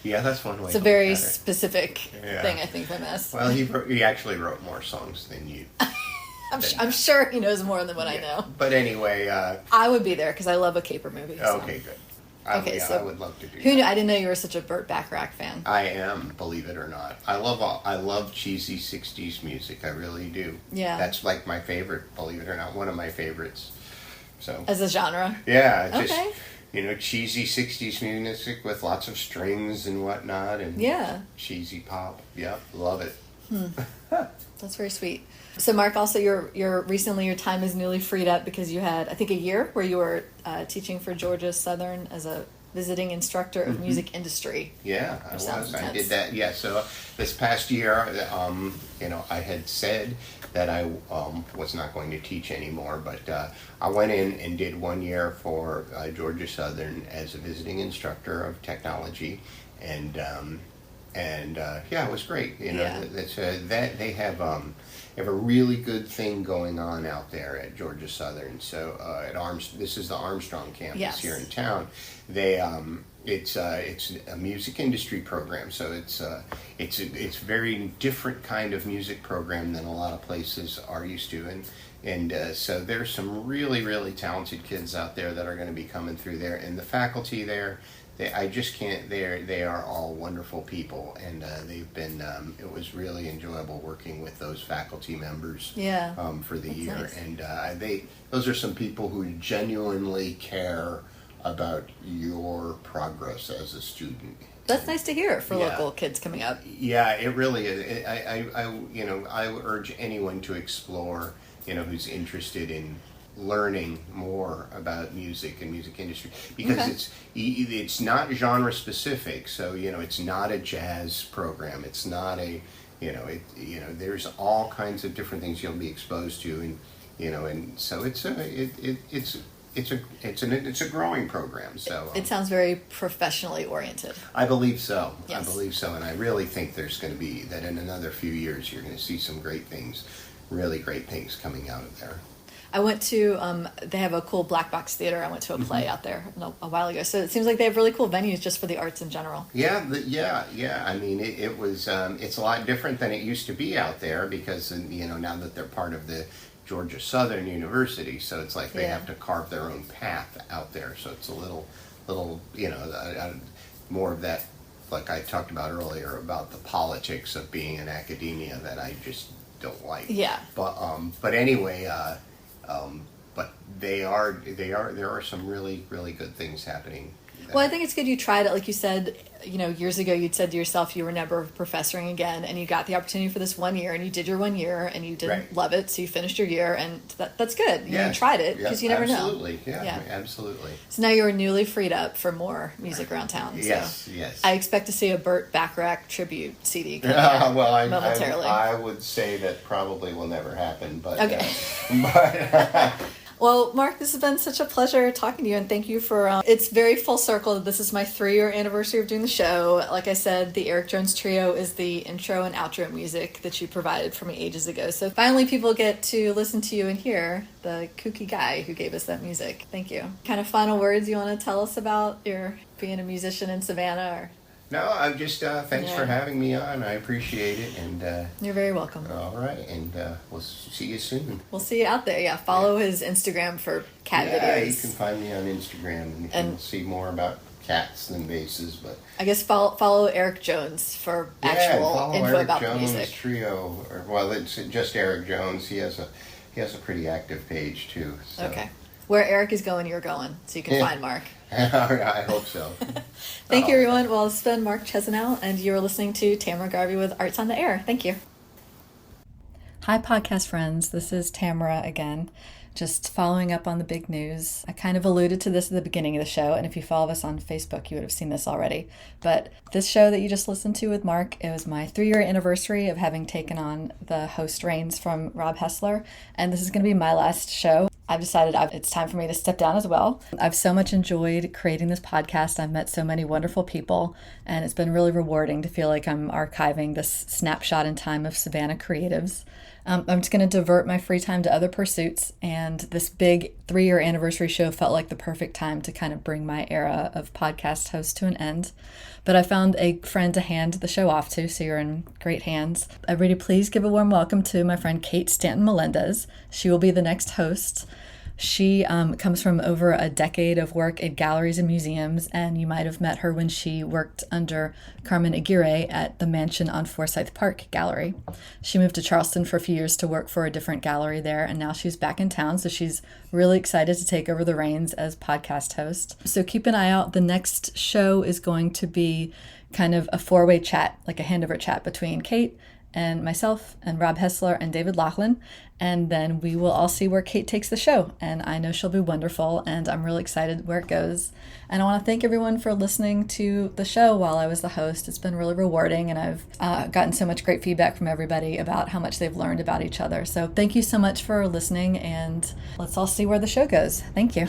Yeah, that's one way. It's a to very look at it. specific Yeah. thing I think of him as. Well, he actually wrote more songs than you. I'm sure he knows more than what I know. But anyway, I would be there because I love a caper movie. So. okay, good. Okay, so I would love to do Who that. knew? I didn't know you were such a Burt Bacharach fan. I am, believe it or not. I love cheesy '60s music. I really do. Yeah. That's like my favorite. Believe it or not, one of my favorites. So. As a genre. Yeah, just Okay. cheesy '60s music with lots of strings and whatnot, and Yeah. cheesy pop. Yep, love it. That's very sweet. So, Mark, also your recently your time is newly freed up because you had, I think, a year where you were teaching for Georgia Southern as a visiting instructor of music industry. Yeah, I sounds was. I intense. did that. Yeah. So this past year, I had said that I was not going to teach anymore, but I went in and did 1 year for Georgia Southern as a visiting instructor of technology, and yeah, it was great. Yeah. That's that they have a really good thing going on out there at Georgia Southern. So this is the Armstrong campus Yes. here in town. They it's a music industry program, so it's very different kind of music program than a lot of places are used to, and so there's some really, really talented kids out there that are going to be coming through there, and the faculty there. They are all wonderful people, and they've been. It was really enjoyable working with those faculty members. Yeah. For the That's year, nice. and those are some people who genuinely care about your progress as a student. That's nice to hear for Yeah. local kids coming up. Yeah, it really is. I urge anyone to explore. Who's interested in learning more about music and music industry, because Okay. it's not genre specific. So it's not a jazz program. It's not a there's all kinds of different things you'll be exposed to, and so it's a growing program. So It sounds very professionally oriented. I believe so. Yes. I believe so, and I really think there's going to be that in another few years you're going to see some great things, really great things coming out of there. I went to, they have a cool black box theater. I went to a play out there a while ago. So it seems like they have really cool venues just for the arts in general. Yeah, yeah. I mean, it was. It's a lot different than it used to be out there because now that they're part of the Georgia Southern University, so it's like they Yeah. have to carve their own path out there. So it's a little, more of that, like I talked about earlier about the politics of being in academia that I just don't like. Yeah. But anyway. But there are some really, really good things happening. Well, I think it's good you tried it. Like you said, years ago, you'd said to yourself you were never professoring again, and you got the opportunity for this 1 year, and you did your 1 year, and you didn't Right. love it, so you finished your year, and that's good. You Yes. tried it, because you never know. Absolutely, yeah, absolutely. So now you're newly freed up for more music around town. So Yes. I expect to see a Burt Bacharach tribute CD coming out Well, momentarily. I would say that probably will never happen, but Okay. But Well, Mark, this has been such a pleasure talking to you, and thank you for, it's very full circle. This is my 3-year anniversary of doing the show. Like I said, the Eric Jones Trio is the intro and outro music that you provided for me ages ago. So finally people get to listen to you and hear the kooky guy who gave us that music. Thank you. Kind of final words you want to tell us about your being a musician in Savannah? Or no, I'm just thanks for having me on. I appreciate it, and You're very welcome. all right, and we'll see you soon. We'll see you out there. Yeah, follow his Instagram for cat Yeah, videos. you can find me on Instagram, and you can And- see more about cats than basses, but I guess follow Eric Jones for actual follow info Eric about Jones the music. Trio. Well, it's just Eric Jones. He has a pretty active page too. So. Okay. Where Eric is going, you're going, so you can find Mark. I hope so. Thank you, everyone. Well, it's been Marc Chesanow, and you are listening to Tamara Garvey with Arts on the Air. Thank you. Hi, podcast friends. This is Tamara again. Just following up on the big news. I kind of alluded to this at the beginning of the show, and if you follow us on Facebook, you would have seen this already. But this show that you just listened to with Mark, it was my 3-year anniversary of having taken on the host reins from Rob Hessler, and this is going to be my last show. I've decided it's time for me to step down as well. I've so much enjoyed creating this podcast. I've met so many wonderful people, and it's been really rewarding to feel like I'm archiving this snapshot in time of Savannah creatives. I'm just going to divert my free time to other pursuits, and this big 3-year anniversary show felt like the perfect time to kind of bring my era of podcast host to an end. But I found a friend to hand the show off to, so you're in great hands. Everybody, please give a warm welcome to my friend Kate Stanton-Melendez. She will be the next host. She comes from over a decade of work at galleries and museums, and you might have met her when she worked under Carmen Aguirre at the Mansion on Forsyth Park Gallery. She moved to Charleston for a few years to work for a different gallery there, and now she's back in town, so she's really excited to take over the reins as podcast host. So keep an eye out. The next show is going to be kind of a 4-way chat, like a handover chat between Kate and myself and Rob Hessler and David Laughlin, and then we will all see where Kate takes the show, and I know she'll be wonderful, and I'm really excited where it goes. And I want to thank everyone for listening to the show while I was the host. It's been really rewarding, and I've gotten so much great feedback from everybody about how much they've learned about each other. So thank you so much for listening, and let's all see where the show goes. Thank you.